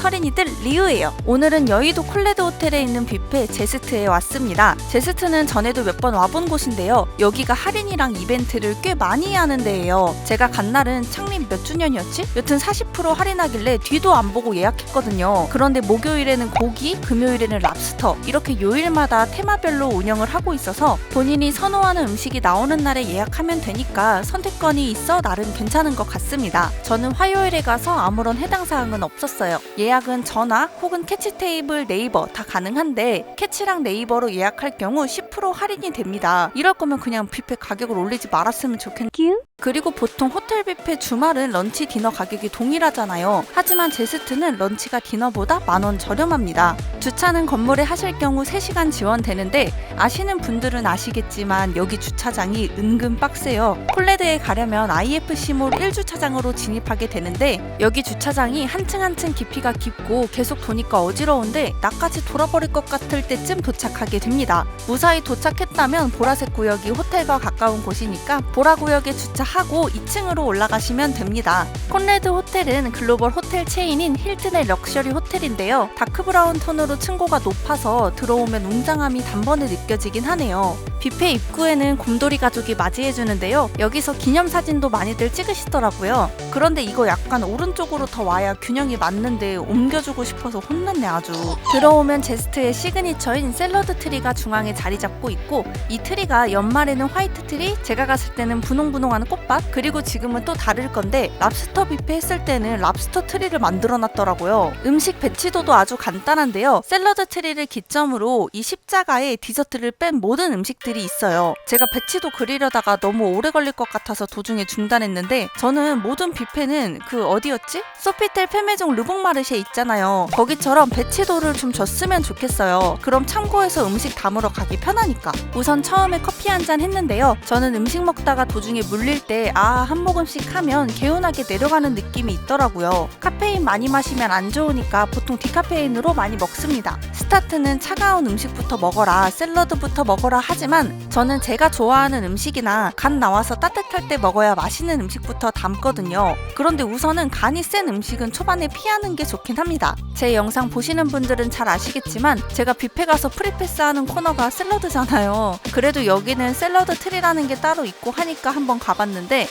서린이들 리우예요. 오늘은 여의도 콜레드 호텔에 있는 뷔페 제스트에 왔습니다. 제스트는 전에도 몇 번 와본 곳인데요. 여기가 할인이랑 이벤트를 꽤 많이 하는 데예요. 제가 간 날은 창립 몇 주년이었지? 여튼 40% 할인하길래 뒤도 안 보고 예약했거든요. 그런데 목요일에는 고기, 금요일에는 랍스터 이렇게 요일마다 테마별로 운영을 하고 있어서 본인이 선호하는 음식이 나오는 날에 예약하면 되니까 선택권이 있어 나름 괜찮은 것 같습니다. 저는 화요일에 가서 아무런 해당 사항은 없었어요. 예약은 전화 혹은 캐치 테이블, 네이버 다 가능한데 캐치랑 네이버로 예약할 경우 10% 할인이 됩니다. 이럴 거면 그냥 뷔페 가격을 올리지 말았으면 좋겠네요. 그리고 보통 호텔 뷔페 주말은 런치 디너 가격이 동일하잖아요. 하지만 제스트는 런치가 디너보다 10,000원 저렴합니다. 주차는 건물에 하실 경우 3시간 지원되는데 아시는 분들은 아시겠지만 여기 주차장이 은근 빡세요. 콜레드에 가려면 IFC몰 1주차장으로 진입하게 되는데 여기 주차장이 한층 한층 깊이가 깊고 계속 도니까 어지러운데 나까지 돌아버릴 것 같을 때쯤 도착하게 됩니다. 무사히 도착했다면 보라색 구역이 호텔과 가까운 곳이니까 보라 구역에 주차하고 2층으로 올라가시면 됩니다. 콜레드 호텔은 글로벌 호텔 체인인 힐튼의 럭셔리 호텔인데요. 다크브라운 톤으로 층고가 높아서 들어오면 웅장함이 단번에 느껴지긴 하네요. 뷔페 입구에는 곰돌이 가족이 맞이해주는데요. 여기서 기념사진도 많이들 찍으시더라고요. 그런데 이거 약간 오른쪽으로 더 와야 균형이 맞는데 옮겨주고 싶어서 혼났네 아주. 들어오면 제스트의 시그니처인 샐러드 트리가 중앙에 자리 잡고 있고 이 트리가 연말에는 화이트 트리, 제가 갔을 때는 분홍분홍하는 꽃밭, 그리고 지금은 또 다를 건데 랍스터 뷔페 했을 때는 랍스터 트리를 만들어놨더라고요. 음식 배치도도 아주 간단한데요. 샐러드 트리를 기점으로 이 십자가에 디저트를 뺀 모든 음식들이 있어요. 제가 배치도 그리려다가 너무 오래 걸릴 것 같아서 도중에 중단했는데 저는 모든 뷔페는 그 어디였지? 소피텔 페메종 르봉마르쉐 있잖아요. 거기처럼 배치도를 좀 줬으면 좋겠어요. 그럼 창고에서 음식 담으러 가기 편하니까. 우선 처음에 커피 한잔 했는데요. 저는 음식 먹다가 도중에 물릴 때 한 모금씩 하면 개운하게 내려가는 느낌이 있더라고요. 카페인 많이 마시면 안 좋으니까 보통 디카페인으로 많이 먹습니다. 스타트는 차가운 음식부터 먹어라, 샐러드부터 먹어라 하지만 저는 제가 좋아하는 음식이나 간 나와서 따뜻할 때 먹어야 맛있는 음식부터 담거든요. 그런데 우선은 간이 센 음식은 초반에 피하는 게 좋긴 합니다. 제 영상 보시는 분들은 잘 아시겠지만 제가 뷔페 가서 프리패스하는 코너가 샐러드잖아요. 그래도 여기는 샐러드 트리라는 게 따로 있고 하니까 한번 가봤는데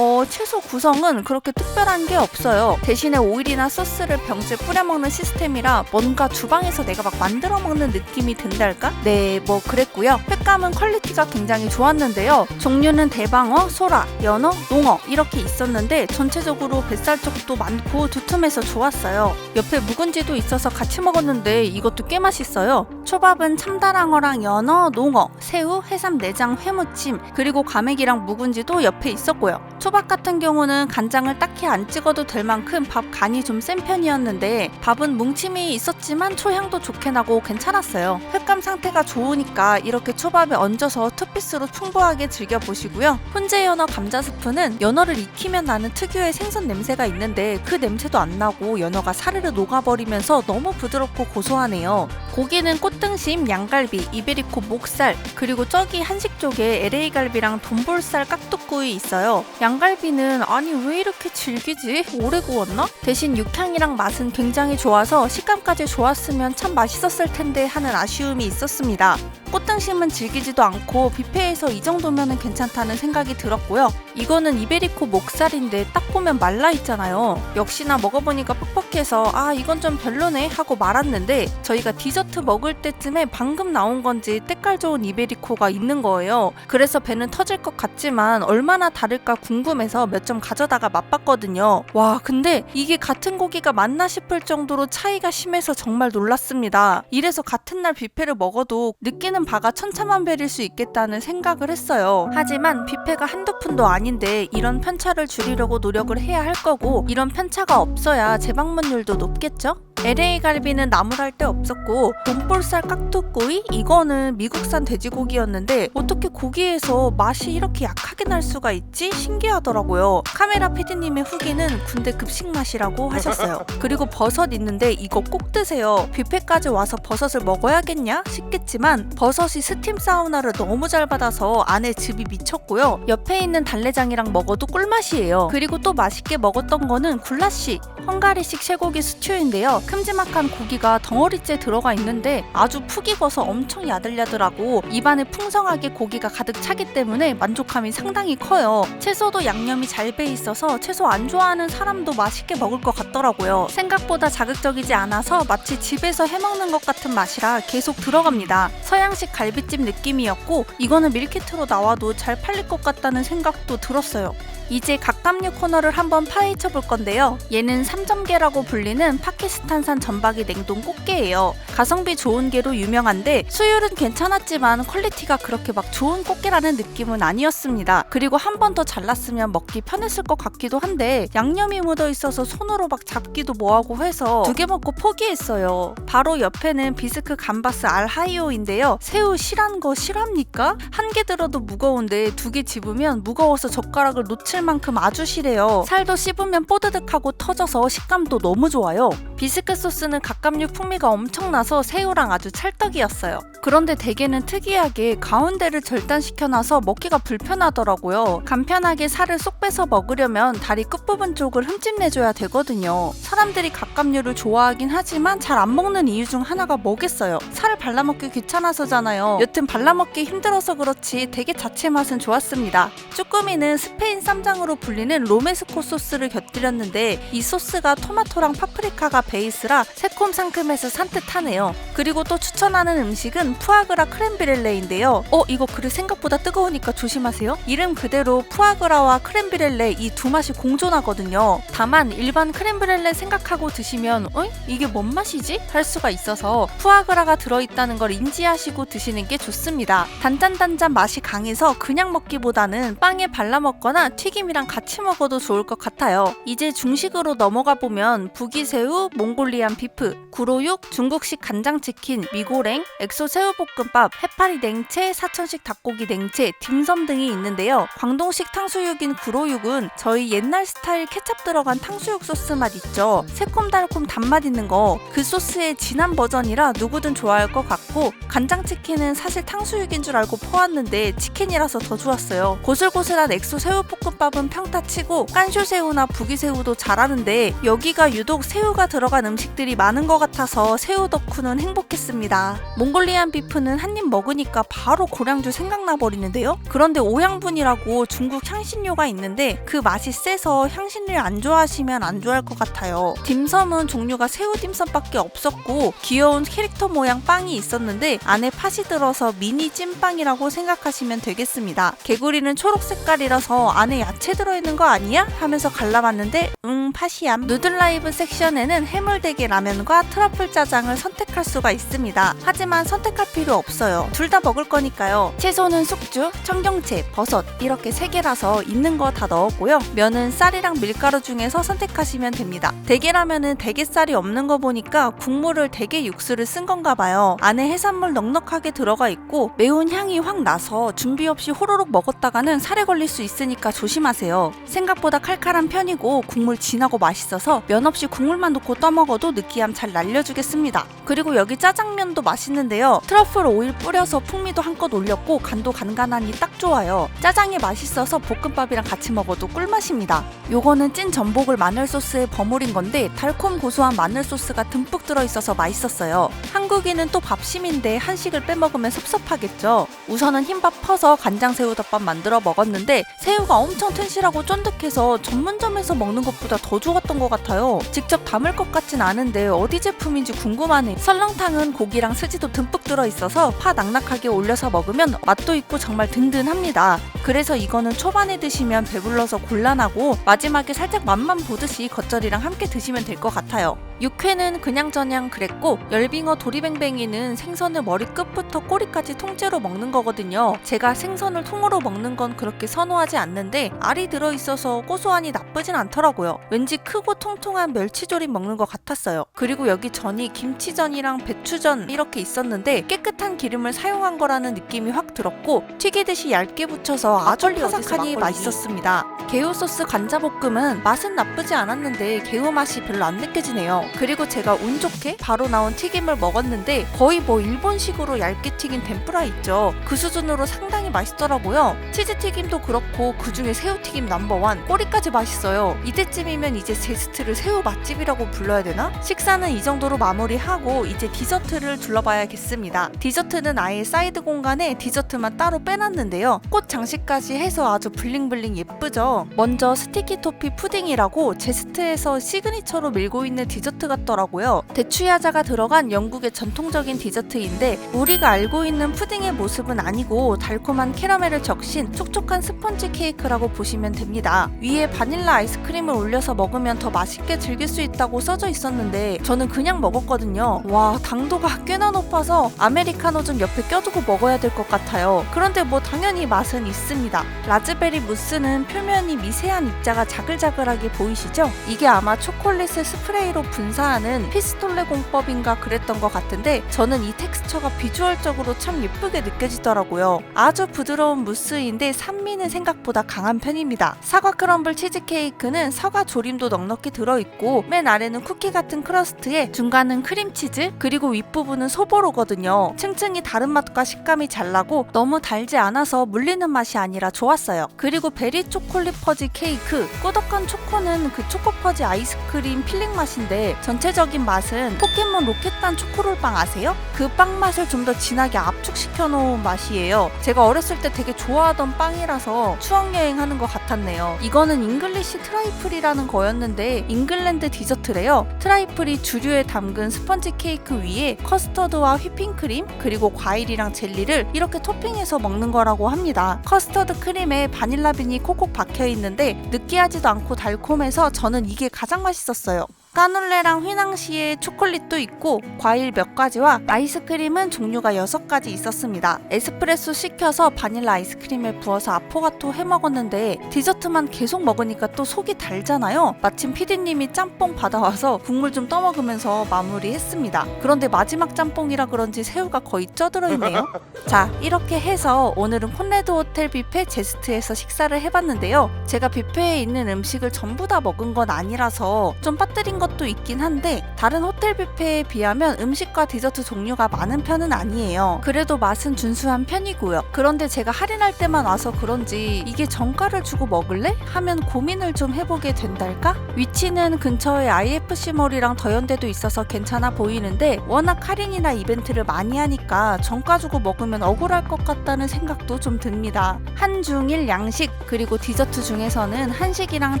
채소 구성은 그렇게 특별한 게 없어요. 대신에 오일이나 소스를 병째 뿌려 먹는 시스템이라 뭔가 주방에서 내가 막 만들어 먹는 느낌이 든달까? 네, 뭐 그랬고요. 횟감은 퀄리티가 굉장히 좋았는데요. 종류는 대방어, 소라, 연어, 농어 이렇게 있었는데 전체적으로 뱃살 쪽도 많고 두툼해서 좋았어요. 옆에 묵은지도 있어서 같이 먹었는데 이것도 꽤 맛있어요. 초밥은 참다랑어랑 연어, 농어, 새우, 해삼 내장, 회무침, 그리고 과메기랑 묵은지도 옆에 있었고요. 초밥 같은 경우는 간장을 딱히 안 찍어도 될 만큼 밥 간이 좀 센 편이었는데 밥은 뭉침이 있었지만 초향도 좋게 나고 괜찮았어요. 횟감 상태가 좋으니까 이렇게 초밥에 얹어서 투피스로 풍부하게 즐겨보시고요. 훈제 연어 감자 스프는 연어를 익히면 나는 특유의 생선 냄새가 있는데 그 냄새도 안 나고 연어가 사르르 녹아버리면서 너무 부드럽고 고소하네요. 고기는 꽃등심, 양갈비, 이베리코 목살, 그리고 저기 한식 쪽에 LA 갈비랑 돈볼살 깍두구이 있어요. 양갈비는 아니 왜 이렇게 질기지? 오래 구웠나? 대신 육향이랑 맛은 굉장히 좋아서 식감까지 좋았으면 참 맛있었을 텐데 하는 아쉬움이 있었습니다. 꽃등심은 질기지도 않고 뷔페에서 이 정도면 괜찮다는 생각이 들었고요. 이거는 이베리코 목살인데 딱 보면 말라있잖아요. 역시나 먹어보니까 퍽퍽해서 이건 좀 별로네 하고 말았는데 저희가 디저트 먹을 때쯤에 방금 나온 건지 때깔 좋은 이베리코가 있는 거예요. 그래서 배는 터질 것 같지만 얼마나 다를까 궁금해서 몇 점 가져다가 맛봤거든요. 와, 근데 이게 같은 고기가 맞나 싶을 정도로 차이가 심해서 정말 놀랐습니다. 이래서 같은 날 뷔페를 먹어도 느끼는 바가 천차만별일 수 있겠다는 생각을 했어요. 하지만 뷔페가 한두 푼도 아닌데 이런 편차를 줄이려고 노력을 해야 할 거고 이런 편차가 없어야 재방문율도 높겠죠? LA 갈비는 나물할 데 없었고 돈볼살 깍두구이? 이거는 미국산 돼지고기였는데 어떻게 고기에서 맛이 이렇게 약하게 날 수가 있지? 신기하더라고요. 카메라 PD님의 후기는 군대 급식 맛이라고 하셨어요. 그리고 버섯 있는데 이거 꼭 드세요. 뷔페까지 와서 버섯을 먹어야겠냐 싶겠지만 버섯이 스팀 사우나를 너무 잘 받아서 안에 즙이 미쳤고요. 옆에 있는 달래장이랑 먹어도 꿀맛이에요. 그리고 또 맛있게 먹었던 거는 굴라시, 헝가리식 쇠고기 스튜인데요. 큰 큼지막한 고기가 덩어리째 들어가 있는데 아주 푹 익어서 엄청 야들야들하고 입안에 풍성하게 고기가 가득 차기 때문에 만족감이 상당히 커요. 채소도 양념이 잘 배 있어서 채소 안 좋아하는 사람도 맛있게 먹을 것 같더라고요. 생각보다 자극적이지 않아서 마치 집에서 해먹는 것 같은 맛이라 계속 들어갑니다. 서양식 갈비찜 느낌이었고 이거는 밀키트로 나와도 잘 팔릴 것 같다는 생각도 들었어요. 이제 갑각류 코너를 한번 파헤쳐 볼 건데요. 얘는 삼점게라고 불리는 파키스탄산 전박이 냉동 꽃게예요. 가성비 좋은 게로 유명한데 수율은 괜찮았지만 퀄리티가 그렇게 막 좋은 꽃게라는 느낌은 아니었습니다. 그리고 한 번 더 잘랐으면 먹기 편했을 것 같기도 한데 양념이 묻어 있어서 손으로 막 잡기도 뭐하고 해서 2개 먹고 포기했어요. 바로 옆에는 비스크 감바스 알하이오인데요. 새우 실한 거 실합니까? 한 개 들어도 무거운데 2개 집으면 무거워서 젓가락을 놓칠 만큼 아주 실해요. 살도 씹으면 뽀드득하고 터져서 식감도 너무 좋아요. 비스크 소스는 갑각류 풍미가 엄청나서 새우랑 아주 찰떡이었어요. 그런데 대게는 특이하게 가운데를 절단시켜놔서 먹기가 불편하더라고요. 간편하게 살을 쏙 빼서 먹으려면 다리 끝부분 쪽을 흠집내줘야 되거든요. 사람들이 갑각류를 좋아하긴 하지만 잘 안 먹는 이유 중 하나가 뭐겠어요. 살을 발라먹기 귀찮아서잖아요. 여튼 발라먹기 힘들어서 그렇지 대게 자체 맛은 좋았습니다. 쭈꾸미는 스페인 쌈장으로 불리는 로메스코 소스를 곁들였는데 이 소스가 토마토랑 파프리카가 베이스라 새콤상큼해서 산뜻하네요. 그리고 또 추천하는 음식은 푸아그라 크렘비렐레인데요. 이거 그릇 생각보다 뜨거우니까 조심하세요. 이름 그대로 푸아그라와 크렘비렐레 이 두 맛이 공존하거든요. 다만 일반 크렘비렐레 생각하고 드시면 이게 뭔 맛이지? 할 수가 있어서 푸아그라가 들어있다는 걸 인지하시고 드시는 게 좋습니다. 단짠단짠 맛이 강해서 그냥 먹기보다는 빵에 발라 먹거나 튀김이랑 같이 먹어도 좋을 것 같아요. 이제 중식으로 넘어가 보면 부기새우, 몽골리안 비프, 구로육, 중국식 간장치킨, 미고랭, 엑소 새우볶음밥, 해파리 냉채, 사천식 닭고기 냉채, 딤섬 등이 있는데요. 광동식 탕수육인 구로육은 저희 옛날 스타일 케첩 들어간 탕수육 소스 맛 있죠. 새콤달콤 단맛 있는 거, 그 소스의 진한 버전이라 누구든 좋아할 것 같고 간장치킨은 사실 탕수육인 줄 알고 퍼왔는데 치킨이라서 더 좋았어요. 고슬고슬한 엑소 새우볶음밥은 평타치고 깐쇼새우나 부기새우도 잘하는데 여기가 유독 새우가 들어간 음식들이 많은 것 같아서 새우 덕후는 행복했습니다. 몽골리안 비프는 한 입 먹으니까 바로 고량주 생각나 버리는데요. 그런데 오향분이라고 중국 향신료가 있는데 그 맛이 세서 향신료 안 좋아하시면 안 좋아할 것 같아요. 딤섬은 종류가 새우 딤섬밖에 없었고 귀여운 캐릭터 모양 빵이 있었는데 안에 팥이 들어서 미니 찐빵이라고 생각하시면 되겠습니다. 개구리는 초록 색깔이라서 안에 야채 들어있는 거 아니야? 하면서 갈라봤는데 팥이암. 누들라이브 섹션에는 해물대게 라면과 트러플 짜장을 선택할 수가 있습니다. 하지만 선택할 필요 없어요. 둘 다 먹을 거니까요. 채소는 숙주, 청경채, 버섯 이렇게 3개라서 있는 거 다 넣었고요. 면은 쌀이랑 밀가루 중에서 선택하시면 됩니다. 대게라면은 대게살이 없는 거 보니까 국물을 대게 육수를 쓴 건가 봐요. 안에 해산물 넉넉하게 들어가 있고 매운 향이 확 나서 준비 없이 호로록 먹었다가는 살에 걸릴 수 있으니까 조심하세요. 생각보다 칼칼한 편이고 국물 진하고 맛있어서 면 없이 국물만 넣고 떠먹어도 느끼함 잘 날려주겠습니다. 그리고 여기 짜장면도 맛있는데요. 트러플 오일 뿌려서 풍미도 한껏 올렸고 간도 간간하니 딱 좋아요. 짜장이 맛있어서 볶음밥이랑 같이 먹어도 꿀맛입니다. 요거는 찐 전복을 마늘 소스에 버무린 건데 달콤 고소한 마늘 소스가 듬뿍 들어있어서 맛있었어요. 한국인은 또 밥심인데 한식을 빼먹으면 섭섭하겠죠. 우선은 흰밥 퍼서 간장새우덮밥 만들어 먹었는데 새우가 엄청 튼실하고 쫀득해서 전문점에서 먹는 것보다 더 좋았던 것 같아요. 직접 담을 것 같진 않은데 어디 제품인지 궁금하네. 설렁탕은 고기랑 스지도 듬뿍 들어있어서 파 낙낙하게 올려서 먹으면 맛도 있고 정말 든든합니다. 그래서 이거는 초반에 드시면 배불러서 곤란하고 마지막에 살짝 맛만 보듯이 겉절이랑 함께 드시면 될 것 같아요. 육회는 그냥저냥 그랬고 열빙어 도리뱅뱅이는 생선을 머리끝부터 꼬리까지 통째로 먹는 거거든요. 제가 생선을 통으로 먹는 건 그렇게 선호하지 않는데 알이 들어있어서 고소하니 나쁘진 않더라고요. 왠지 크고 통통한 멸치조림 먹는 것 같았어요. 그리고 여기 전이 김치전이랑 배추전 이렇게 있었는데 깨끗한 기름을 사용한 거라는 느낌이 확 들었고 튀기듯이 얇게 붙여서 아주 바삭하니 맛있었습니다. 개우 소스 관자볶음은 맛은 나쁘지 않았는데 개우 맛이 별로 안 느껴지네요. 그리고 제가 운 좋게 바로 나온 튀김을 먹었는데 거의 뭐 일본식으로 얇게 튀긴 덴뿌라 있죠. 그 수준으로 상당히 맛있더라고요. 치즈튀김도 그렇고 그중에 새우튀김 넘버원, 꼬리까지 맛있어요. 이때쯤이면 이제 제스트를 새우 맛집이라고 불러야 되나? 식사는 이 정도로 마무리하고 이제 디저트를 둘러봐야겠습니다. 디저트는 아예 사이드 공간에 디저트만 따로 빼놨는데요. 꽃 장식까지 해서 아주 블링블링 예쁘죠? 먼저 스티키 토피 푸딩이라고 제스트에서 시그니처로 밀고 있는 디저트 같더라고요. 대추야자가 들어간 영국의 전통적인 디저트인데 우리가 알고 있는 푸딩의 모습은 아니고 달콤한 캐러멜을 적신 촉촉한 스펀지 케이크라고 보시면 됩니다. 위에 바닐라 아이스크림을 올려서 먹으면 더 맛있게 즐길 수 있다고 써져 있었는데 저는 그냥 먹었거든요. 와, 당도가 꽤나 높아서 아메리카노 좀 옆에 껴두고 먹어야 될 것 같아요. 그런데 뭐 당연히 맛은 있습니다. 라즈베리 무스는 표면이 미세한 입자가 자글자글하게 보이시죠? 이게 아마 초콜릿을 스프레이로 분사하는 피스톨레 공법인가 그랬던 것 같은데 저는 이 텍스처가 비주얼적으로 참 예쁘게 느껴지더라고요. 아주 부드러운 무스인데 산미는 생각보다 강한 편입니다. 사과 크럼블 치즈케이크는 사과 조림도 넉넉히 들어있고 맨 아래는 쿠키 같은 크러스트에 중간은 크림치즈 그리고 윗부분은 소보로거든요. 층층이 다른 맛과 식감이 잘 나고 너무 달지 않아서 물리는 맛이 아니라 좋았어요. 그리고 베리 초콜릿 퍼지 케이크, 꾸덕한 초코는 그 초코퍼지 아이스크림 필링 맛인데 전체적인 맛은 포켓몬 로켓단 초코롤빵 아세요? 그 빵 맛을 좀 더 진하게 압축시켜 놓은 맛이에요. 제가 어렸을 때 되게 좋아하던 빵이라서 추억여행 하는 것 같았네요. 이거는 잉글리시 트라이플이라는 거였는데 잉글랜드 디저트래요. 트라이플이 주류에 담근 스펀지 케이크 위에 커스터드와 휘핑크림 그리고 과일이랑 젤리를 이렇게 토핑해서 먹는 거라고 합니다. 커스터드 크림에 바닐라빈이 콕콕 박혀 있는데 느끼하지도 않고 달콤해서 저는 이게 가장 맛있었어요. 까눌레랑 휘낭시에 초콜릿도 있고 과일 몇 가지와 아이스크림은 종류가 6가지 있었습니다. 에스프레소 시켜서 바닐라 아이스크림에 부어서 아포가토 해 먹었는데 디저트만 계속 먹으니까 또 속이 달잖아요. 마침 PD님이 짬뽕 받아와서 국물 좀 떠먹으면서 마무리했습니다. 그런데 마지막 짬뽕이라 그런지 새우가 거의 쪄들어 있네요. 자, 이렇게 해서 오늘은 콘레드 호텔 뷔페 제스트에서 식사를 해봤는데요. 제가 뷔페에 있는 음식을 전부 다 먹은 건 아니라서 좀 빠뜨린 것도 있긴 한데 다른 호텔 뷔페에 비하면 음식과 디저트 종류가 많은 편은 아니에요. 그래도 맛은 준수한 편이고요. 그런데 제가 할인할 때만 와서 그런지 이게 정가를 주고 먹을래? 하면 고민을 좀 해보게 된달까? 위치는 근처에 IFC몰이랑 더현대도 있어서 괜찮아 보이는데 워낙 할인이나 이벤트를 많이 하니까 정가 주고 먹으면 억울할 것 같다는 생각도 좀 듭니다. 한중일 양식 그리고 디저트 중에서는 한식이랑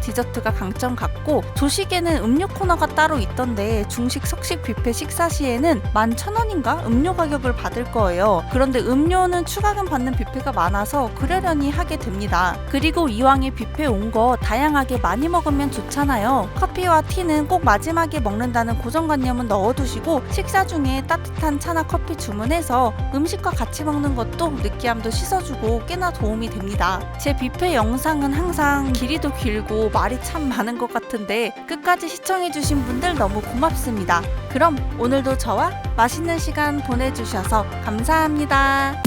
디저트가 강점 같고 조식에는 음료 코너가 따로 있던데 중식 석식 뷔페 식사 시에는 11,000원인가 음료 가격을 받을 거예요. 그런데 음료는 추가금 받는 뷔페가 많아서 그러려니 하게 됩니다. 그리고 이왕에 뷔페 온 거 다양하게 많이 먹으면 좋잖아요. 커피와 티는 꼭 마지막에 먹는다는 고정관념은 넣어두시고 식사 중에 따뜻한 차나 커피 주문해서 음식과 같이 먹는 것도 느끼함도 씻어주고 꽤나 도움이 됩니다. 제 뷔페 영상은 항상 길이도 길고 말이 참 많은 것 같은데 끝까지 시청해주신 분들 너무 고맙습니다. 그럼 오늘도 저와 맛있는 시간 보내주셔서 감사합니다.